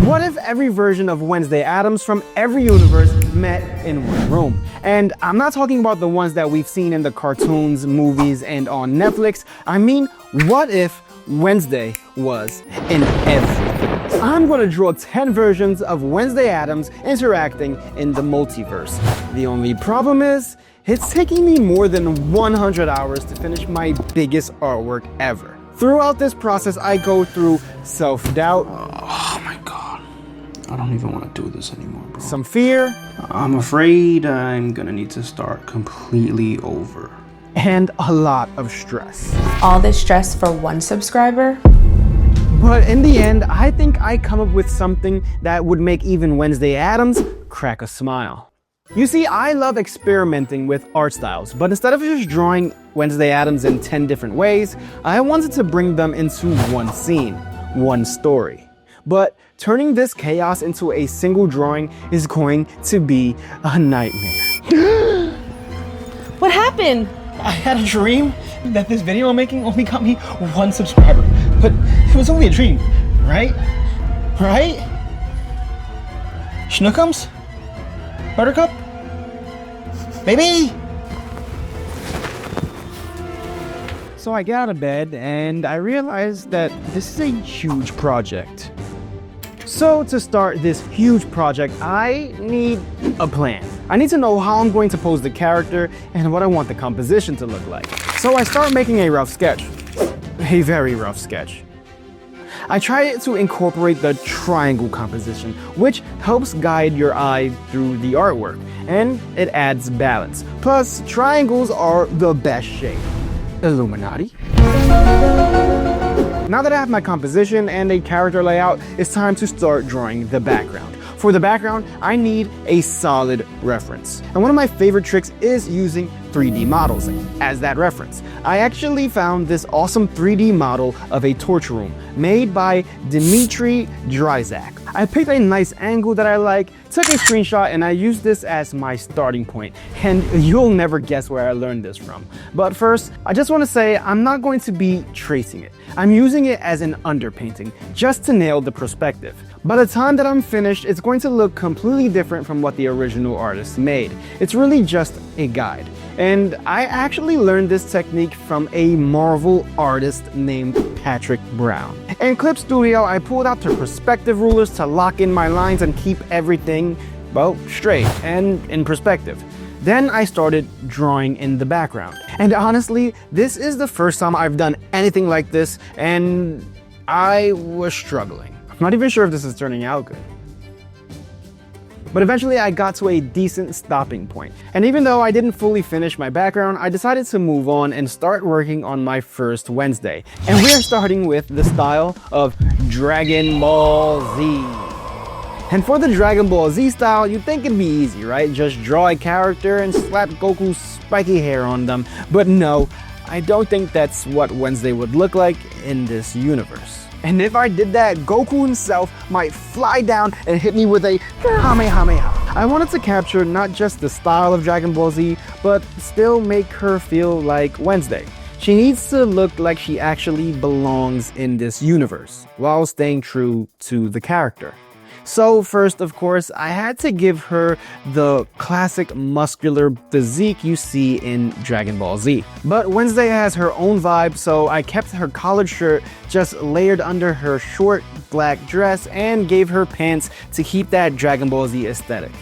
What if every version of Wednesday Addams from every universe met in one room? And I'm not talking about the ones that we've seen in the cartoons, movies, and on Netflix. I mean, what if Wednesday was in everything? I'm gonna draw 10 versions of Wednesday Addams interacting in the multiverse. The only problem is, it's taking me more than 100 hours to finish my biggest artwork ever. Throughout this process, I go through self-doubt. Oh my god. I don't even want to do this anymore, bro. Some fear. I'm afraid I'm gonna need to start completely over. And a lot of stress. All this stress for one subscriber? But in the end, I think I come up with something that would make even Wednesday Addams crack a smile. You see, I love experimenting with art styles, but instead of just drawing Wednesday Addams in 10 different ways, I wanted to bring them into one scene, one story. But turning this chaos into a single drawing is going to be a nightmare. What happened? I had a dream that this video I'm making only got me 1 subscriber, but it was only a dream, right? Right? Schnookums? Buttercup? Baby! So I get out of bed and I realized that this is a huge project. So to start this huge project, I need a plan. I need to know how I'm going to pose the character and what I want the composition to look like. So I start making a rough sketch. A very rough sketch. I try to incorporate the triangle composition, which helps guide your eye through the artwork, and it adds balance. Plus, triangles are the best shape. Illuminati. Now that I have my composition and a character layout, it's time to start drawing the background. For the background, I need a solid reference. And one of my favorite tricks is using 3D models as that reference. I actually found this awesome 3D model of a torture room made by Dmitry Dryzak. I picked a nice angle that I like, took a screenshot, and I used this as my starting point. And you'll never guess where I learned this from. But first, I just want to say I'm not going to be tracing it. I'm using it as an underpainting, just to nail the perspective. By the time that I'm finished, it's going to look completely different from what the original artist made. It's really just a guide. And I actually learned this technique from a Marvel artist named Patrick Brown. In Clip Studio, I pulled out the perspective rulers to lock in my lines and keep everything, well, straight and in perspective. Then I started drawing in the background. And honestly, this is the first time I've done anything like this, and I was struggling. I'm not even sure if this is turning out good. But eventually I got to a decent stopping point. And even though I didn't fully finish my background, I decided to move on and start working on my first Wednesday. And we are starting with the style of Dragon Ball Z. And for the Dragon Ball Z style, you'd think it'd be easy, right? Just draw a character and slap Goku's spiky hair on them. But no, I don't think that's what Wednesday would look like in this universe. And if I did that, Goku himself might fly down and hit me with a Kamehameha. I wanted to capture not just the style of Dragon Ball Z, but still make her feel like Wednesday. She needs to look like she actually belongs in this universe, while staying true to the character. So first, of course, I had to give her the classic muscular physique you see in Dragon Ball Z. But Wednesday has her own vibe, so I kept her collared shirt just layered under her short black dress and gave her pants to keep that Dragon Ball Z aesthetic.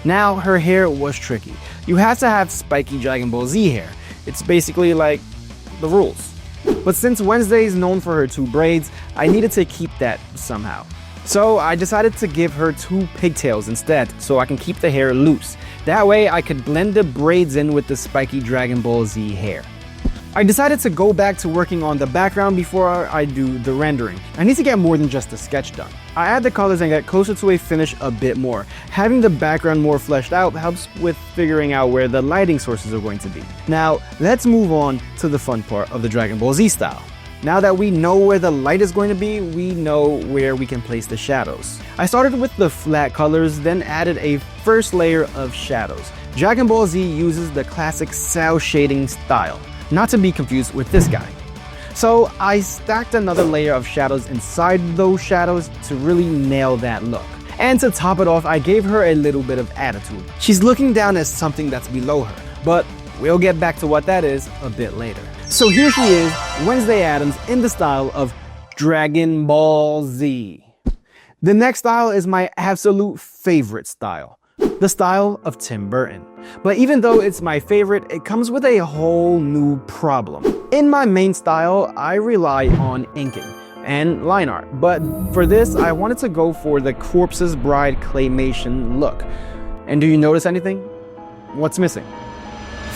Now, her hair was tricky. You have to have spiky Dragon Ball Z hair. It's basically like the rules. But since Wednesday is known for her 2 braids, I needed to keep that somehow. So I decided to give her 2 pigtails instead, so I can keep the hair loose. That way I could blend the braids in with the spiky Dragon Ball Z hair. I decided to go back to working on the background before I do the rendering. I need to get more than just a sketch done. I add the colors and get closer to a finish a bit more. Having the background more fleshed out helps with figuring out where the lighting sources are going to be. Now, let's move on to the fun part of the Dragon Ball Z style. Now that we know where the light is going to be, we know where we can place the shadows. I started with the flat colors, then added a first layer of shadows. Dragon Ball Z uses the classic cell shading style, not to be confused with this guy. So I stacked another layer of shadows inside those shadows to really nail that look. And to top it off, I gave her a little bit of attitude. She's looking down at something that's below her, but we'll get back to what that is a bit later. So here she is, Wednesday Addams, in the style of Dragon Ball Z. The next style is my absolute favorite style, the style of Tim Burton. But even though it's my favorite, it comes with a whole new problem. In my main style, I rely on inking and line art, but for this, I wanted to go for the Corpse's Bride claymation look. And do you notice anything? What's missing?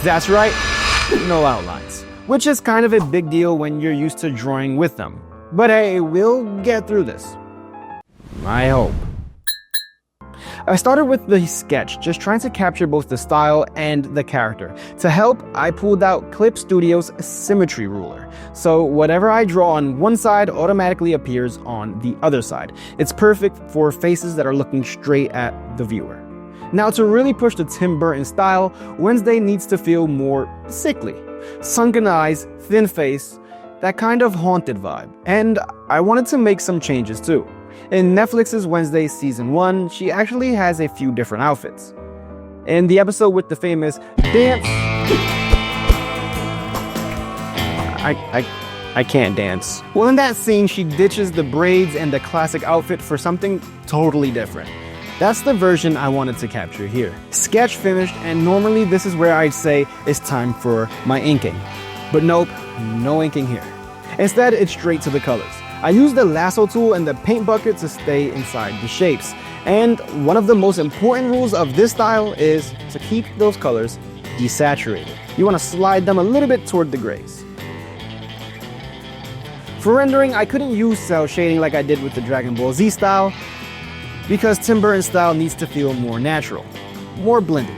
That's right, no outlines, which is kind of a big deal when you're used to drawing with them. But hey, we'll get through this. I hope. I started with the sketch, just trying to capture both the style and the character. To help, I pulled out Clip Studio's symmetry ruler. So whatever I draw on one side automatically appears on the other side. It's perfect for faces that are looking straight at the viewer. Now, to really push the Tim Burton style, Wednesday needs to feel more sickly. Sunken eyes, thin face, that kind of haunted vibe. And I wanted to make some changes too. In Netflix's Wednesday Season 1, she actually has a few different outfits. In the episode with the famous dance... I can't dance. Well, in that scene, she ditches the braids and the classic outfit for something totally different. That's the version I wanted to capture here. Sketch finished, and normally this is where I'd say it's time for my inking. But nope, no inking here. Instead, it's straight to the colors. I used the lasso tool and the paint bucket to stay inside the shapes. And one of the most important rules of this style is to keep those colors desaturated. You want to slide them a little bit toward the grays. For rendering, I couldn't use cell shading like I did with the Dragon Ball Z style, because Tim Burton's style needs to feel more natural, more blended.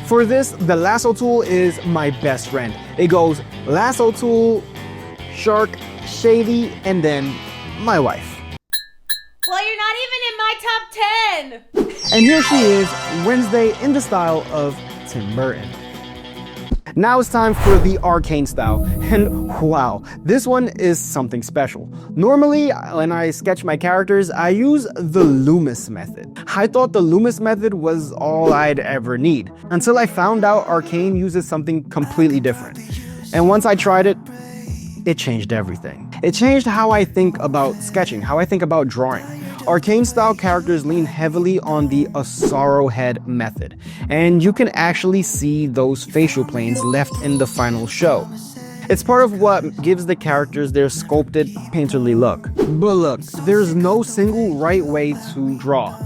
For this, the lasso tool is my best friend. It goes lasso tool, shark, shady, and then my wife. Well, you're not even in my top 10! And here she is, Wednesday, in the style of Tim Burton. Now it's time for the arcane style, and wow, this one is something special. Normally, when I sketch my characters, I use the Loomis method. I thought the Loomis method was all I'd ever need, until I found out arcane uses something completely different. And once I tried it, it changed everything. It changed how I think about sketching, how I think about drawing. Arcane style characters lean heavily on the Asaro head method, and you can actually see those facial planes left in the final show. It's part of what gives the characters their sculpted, painterly look. But look, there's no single right way to draw.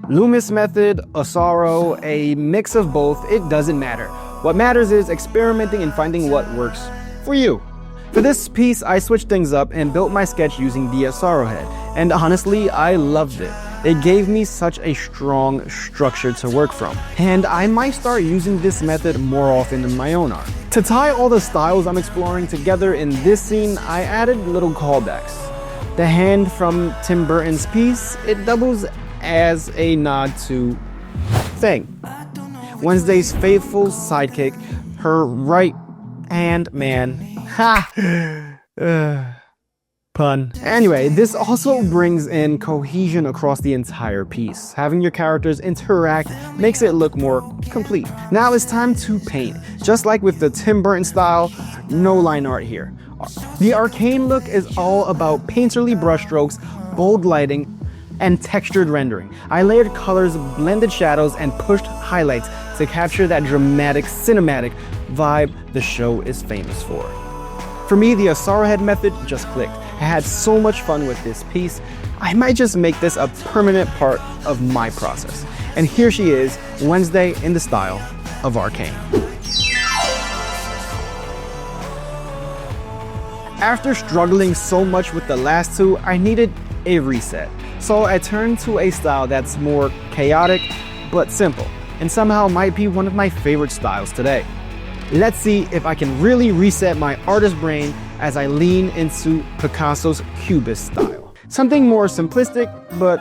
Loomis method, Asaro, a mix of both, it doesn't matter. What matters is experimenting and finding what works for you. For this piece, I switched things up and built my sketch using the Asaro head, and honestly, I loved it. It gave me such a strong structure to work from, and I might start using this method more often in my own art. To tie all the styles I'm exploring together in this scene, I added little callbacks. The hand from Tim Burton's piece, it doubles as a nod to Thing, Wednesday's faithful sidekick, her right-hand man. Ha! Pun. Anyway, this also brings in cohesion across the entire piece. Having your characters interact makes it look more complete. Now it's time to paint. Just like with the Tim Burton style, no line art here. The arcane look is all about painterly brushstrokes, bold lighting, and textured rendering. I layered colors, blended shadows, and pushed highlights to capture that dramatic, cinematic vibe the show is famous for. For me, the Asaro head method just clicked. I had so much fun with this piece. I might just make this a permanent part of my process. And here she is, Wednesday, in the style of arcane. After struggling so much with the last two, I needed a reset. So I turned to a style that's more chaotic, but simple, and somehow might be one of my favorite styles today. Let's see if I can really reset my artist brain as I lean into Picasso's Cubist style. Something more simplistic, but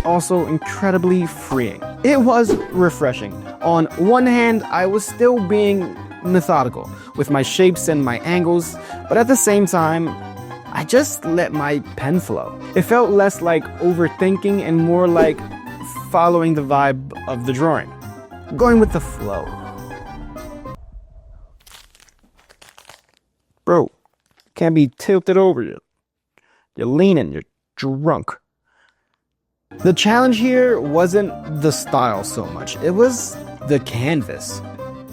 also incredibly freeing. It was refreshing. On one hand, I was still being methodical with my shapes and my angles, but at the same time, I just let my pen flow. It felt less like overthinking and more like following the vibe of the drawing, going with the flow. Bro, can't be tilted over you. You're leaning, you're drunk. The challenge here wasn't the style so much, it was the canvas.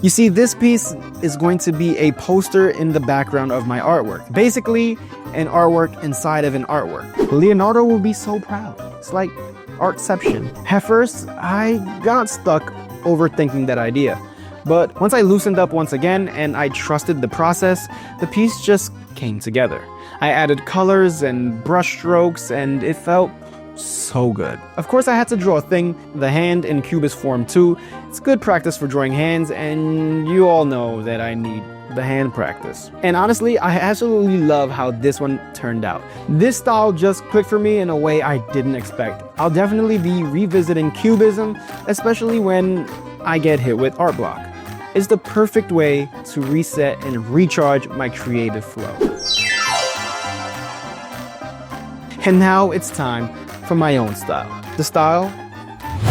You see, this piece is going to be a poster in the background of my artwork. Basically, an artwork inside of an artwork. Leonardo will be so proud. It's like artception. At first, I got stuck overthinking that idea. But once I loosened up once again and I trusted the process, the piece just came together. I added colors and brush strokes and it felt so good. Of course, I had to draw a thing, the hand in cubist form too. It's good practice for drawing hands, and you all know that I need the hand practice. And honestly, I absolutely love how this one turned out. This style just clicked for me in a way I didn't expect. I'll definitely be revisiting cubism, especially when I get hit with art block. It's the perfect way to reset and recharge my creative flow. And now it's time for my own style, the style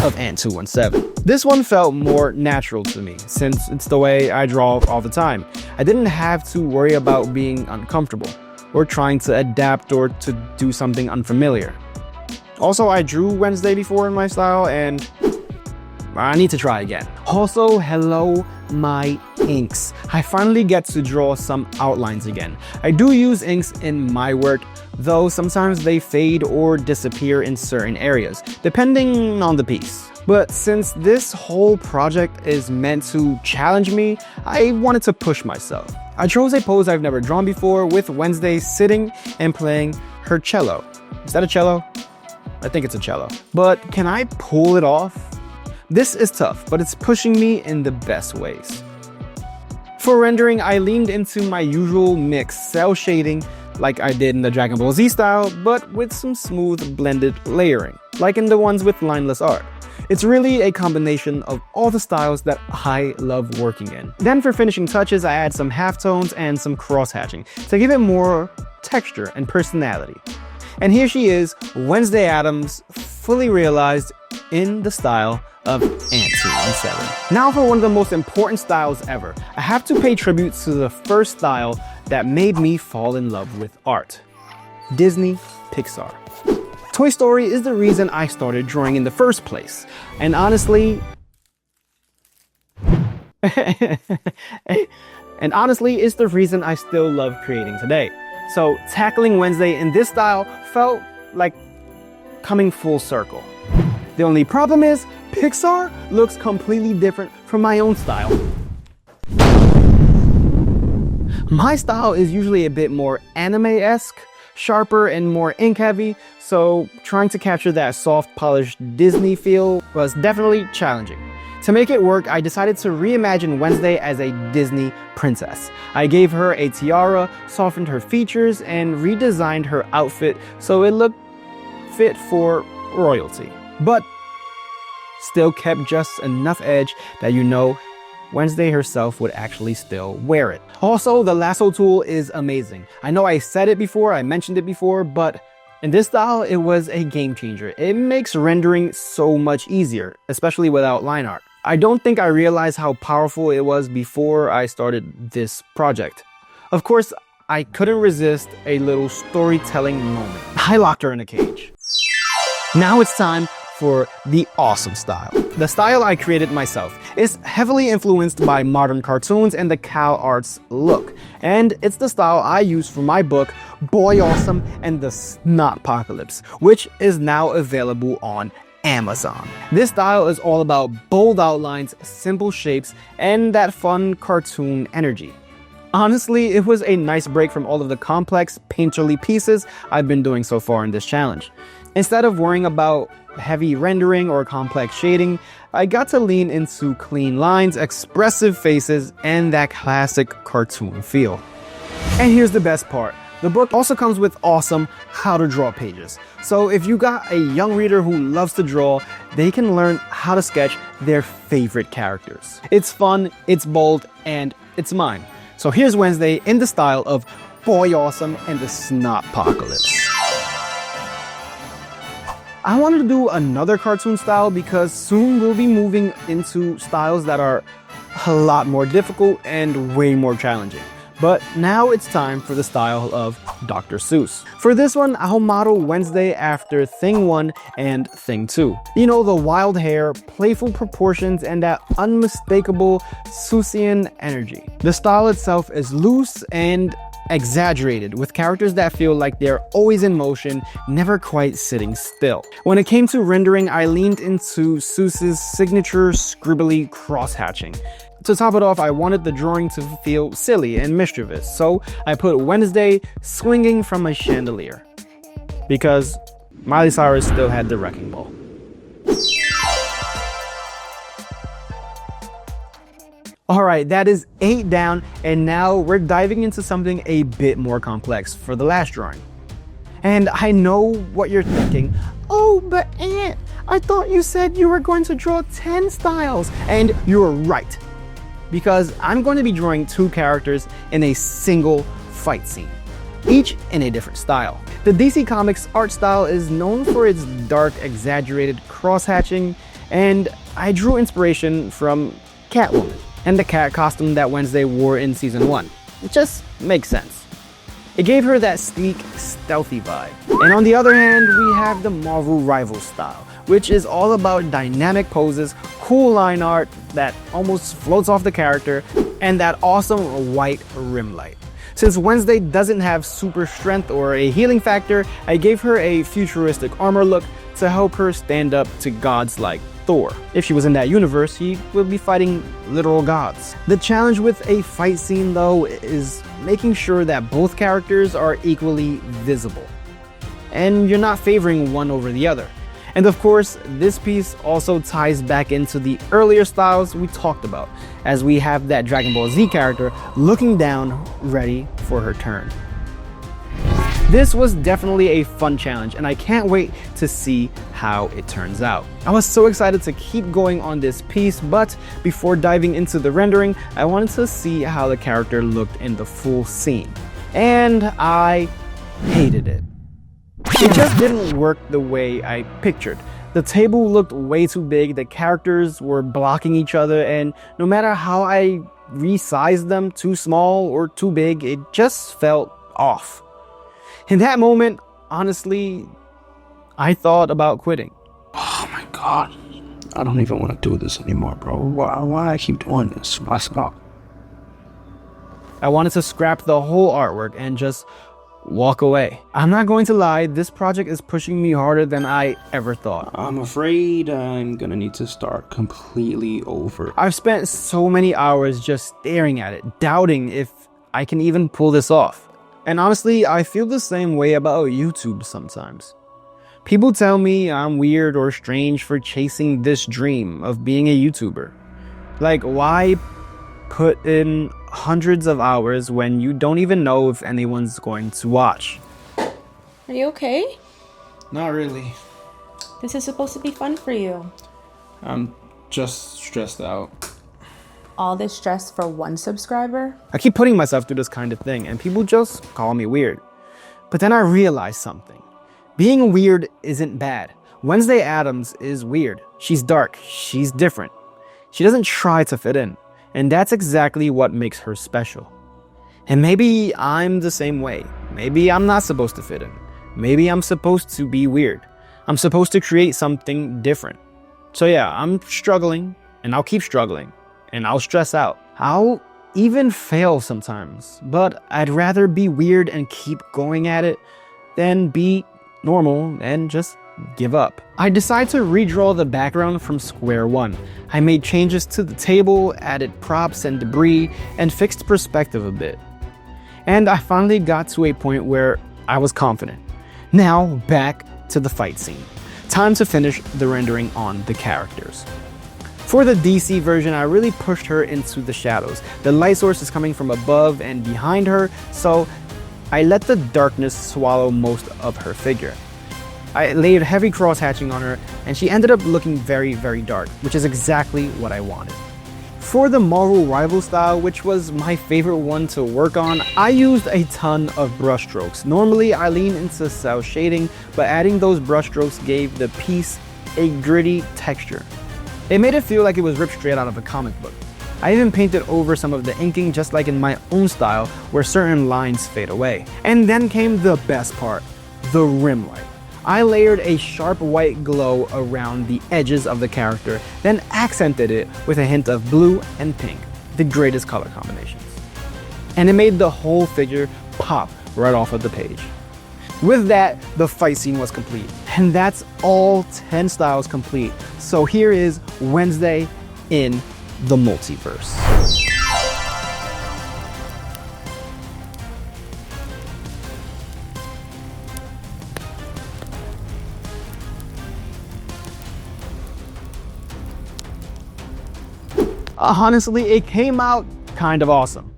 of Ant217. This one felt more natural to me since it's the way I draw all the time. I didn't have to worry about being uncomfortable or trying to adapt or to do something unfamiliar. Also, I drew Wednesday before in my style and I need to try again. Also, hello my inks. I finally get to draw some outlines again. I do use inks in my work, though sometimes they fade or disappear in certain areas, depending on the piece. But since this whole project is meant to challenge me, I wanted to push myself. I chose a pose I've never drawn before with Wednesday sitting and playing her cello. Is that a cello? I think it's a cello. But can I pull it off? This is tough, but it's pushing me in the best ways. For rendering, I leaned into my usual mix cell shading like I did in the Dragon Ball Z style, but with some smooth blended layering, like in the ones with lineless art. It's really a combination of all the styles that I love working in. Then for finishing touches, I add some halftones and some cross-hatching to give it more texture and personality. And here she is, Wednesday Addams, fully realized in the style of Ant217. Now for one of the most important styles ever. I have to pay tribute to the first style that made me fall in love with art. Disney Pixar. Toy Story is the reason I started drawing in the first place. And honestly, it's the reason I still love creating today. So tackling Wednesday in this style felt like coming full circle. The only problem is, Pixar looks completely different from my own style. My style is usually a bit more anime-esque, sharper and more ink-heavy, so trying to capture that soft, polished Disney feel was definitely challenging. To make it work, I decided to reimagine Wednesday as a Disney princess. I gave her a tiara, softened her features, and redesigned her outfit so it looked fit for royalty. But still kept just enough edge that you know Wednesday herself would actually still wear it. Also, the lasso tool is amazing. I know I said it before, I mentioned it before, but in this style, it was a game changer. It makes rendering so much easier, especially without line art. I don't think I realized how powerful it was before I started this project. Of course, I couldn't resist a little storytelling moment. I locked her in a cage. Now it's time for the awesome style. The style I created myself is heavily influenced by modern cartoons and the Cal Arts look. And it's the style I use for my book, Boy Awesome and the Snotpocalypse, which is now available on Amazon. This style is all about bold outlines, simple shapes, and that fun cartoon energy. Honestly, it was a nice break from all of the complex, painterly pieces I've been doing so far in this challenge. Instead of worrying about heavy rendering or complex shading, I got to lean into clean lines, expressive faces, and that classic cartoon feel. And here's the best part. The book also comes with awesome how to draw pages. So if you got a young reader who loves to draw, they can learn how to sketch their favorite characters. It's fun, it's bold, and it's mine. So here's Wednesday in the style of Boy Awesome and the Snotpocalypse. I wanted to do another cartoon style because soon we'll be moving into styles that are a lot more difficult and way more challenging. But now it's time for the style of Dr. Seuss. For this one, I'll model Wednesday after Thing 1 and Thing 2. You know, the wild hair, playful proportions, and that unmistakable Seussian energy. The style itself is loose and exaggerated, with characters that feel like they're always in motion, never quite sitting still. When it came to rendering, I leaned into Seuss's signature scribbly cross-hatching. To top it off, I wanted the drawing to feel silly and mischievous, so I put Wednesday swinging from a chandelier. Because Miley Cyrus still had the wrecking ball. Alright, that is 8 down, and now we're diving into something a bit more complex for the last drawing. And I know what you're thinking. Oh, but Aunt, I thought you said you were going to draw 10 styles. And you're right. Because I'm going to be drawing 2 characters in a single fight scene, each in a different style. The DC Comics art style is known for its dark, exaggerated cross-hatching, and I drew inspiration from Catwoman and the cat costume that Wednesday wore in season 1. It just makes sense. It gave her that sleek, stealthy vibe. And on the other hand, we have the Marvel Rivals style, which is all about dynamic poses, cool line art that almost floats off the character, and that awesome white rim light. Since Wednesday doesn't have super strength or a healing factor, I gave her a futuristic armor look to help her stand up to gods like Thor. If she was in that universe, he would be fighting literal gods. The challenge with a fight scene, though, is making sure that both characters are equally visible, and you're not favoring one over the other. And of course, this piece also ties back into the earlier styles we talked about, as we have that Dragon Ball Z character looking down, ready for her turn. This was definitely a fun challenge, and I can't wait to see how it turns out. I was so excited to keep going on this piece, but before diving into the rendering, I wanted to see how the character looked in the full scene. And I hated it. It just didn't work the way I pictured. The table looked way too big, the characters were blocking each other, and no matter how I resized them, too small or too big, it just felt off. In that moment, honestly, I thought about quitting. Oh my god. I don't even want to do this anymore, bro. Why I keep doing this? Why stop? I wanted to scrap the whole artwork and just walk away. I'm not going to lie, this project is pushing me harder than I ever thought. I'm afraid I'm gonna need to start completely over. I've spent so many hours just staring at it, doubting if I can even pull this off. And honestly, I feel the same way about YouTube sometimes. People tell me I'm weird or strange for chasing this dream of being a YouTuber. Like, why put in hundreds of hours when you don't even know if anyone's going to watch? Are you okay? Not really. This is supposed to be fun for you. I'm just stressed out. All this stress for one subscriber? I keep putting myself through this kind of thing, and people just call me weird. But then I realized something. Being weird isn't bad. Wednesday Addams is weird. She's dark. She's different. She doesn't try to fit in. And that's exactly what makes her special. And maybe I'm the same way. Maybe I'm not supposed to fit in. Maybe I'm supposed to be weird. I'm supposed to create something different. So yeah, I'm struggling, and I'll keep struggling, and I'll stress out. I'll even fail sometimes, but I'd rather be weird and keep going at it than be normal and just give up. I decided to redraw the background from square one. I made changes to the table, added props and debris, and fixed perspective a bit. And I finally got to a point where I was confident. Now, back to the fight scene. Time to finish the rendering on the characters. For the DC version, I really pushed her into the shadows. The light source is coming from above and behind her, so I let the darkness swallow most of her figure. I laid heavy cross-hatching on her, and she ended up looking very, very dark, which is exactly what I wanted. For the Marvel Rival style, which was my favorite one to work on, I used a ton of brush strokes. Normally, I lean into cell shading, but adding those brush strokes gave the piece a gritty texture. It made it feel like it was ripped straight out of a comic book. I even painted over some of the inking just like in my own style, where certain lines fade away. And then came the best part, the rim light. I layered a sharp white glow around the edges of the character, then accented it with a hint of blue and pink, the greatest color combinations. And it made the whole figure pop right off of the page. With that, the fight scene was complete. And that's all 10 styles complete. So here is Wednesday in the Multiverse. Honestly, it came out kind of awesome,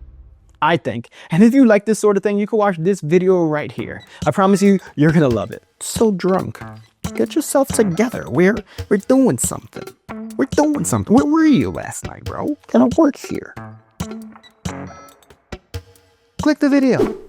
I think. And if you like this sort of thing, you can watch this video right here. I promise you, you're gonna love it. So drunk, get yourself together. We're doing something. We're doing something. Where were you last night, bro? Gonna work here. Click the video.